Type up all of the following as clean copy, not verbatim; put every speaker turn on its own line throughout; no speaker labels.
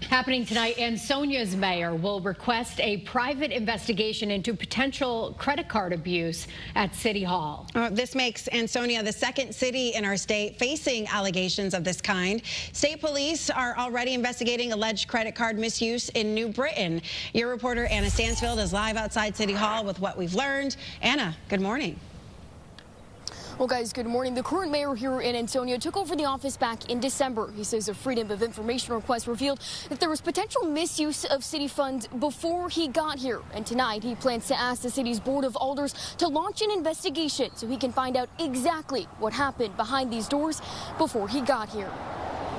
Happening tonight, Ansonia's mayor will request a private investigation into potential credit card abuse at City Hall.
This makes Ansonia the second city in our state facing allegations of this kind. State police are already investigating alleged credit card misuse in New Britain. Your reporter Anna Stansfield is live outside City Hall with what we've learned. Anna, good morning.
Well, guys, good morning. The current mayor here in Ansonia took over the office back in December. He says a Freedom of Information request revealed that there was potential misuse of city funds before he got here. And tonight, he plans to ask the city's Board of Alders to launch an investigation so he can find out exactly what happened behind these doors before he got here.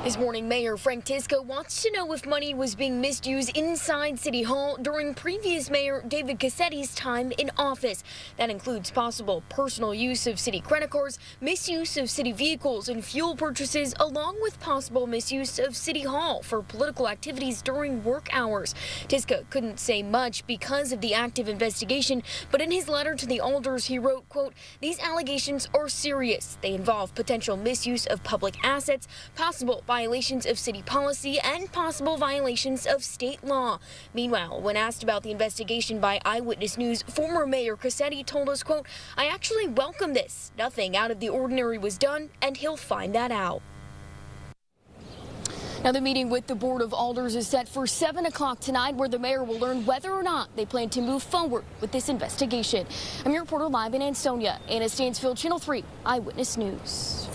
This morning, Mayor Frank Tisco wants to know if money was being misused inside City Hall during previous Mayor David Cassetti's time in office. That includes possible personal use of city credit cards, misuse of city vehicles and fuel purchases, along with possible misuse of City Hall for political activities during work hours. Tisco couldn't say much because of the active investigation, but in his letter to the Alders, he wrote, quote, "These allegations are serious. They involve potential misuse of public assets, possible violations of city policy, and possible violations of state law." Meanwhile, when asked about the investigation by Eyewitness News, former Mayor Cassetti told us, quote, "I actually welcome this. Nothing out of the ordinary was done, and he'll find that out." Now, the meeting with the Board of Alders is set for 7 o'clock tonight, where the mayor will learn whether or not they plan to move forward with this investigation. I'm your reporter live in Ansonia, Anna Stansfield, Channel 3 Eyewitness News.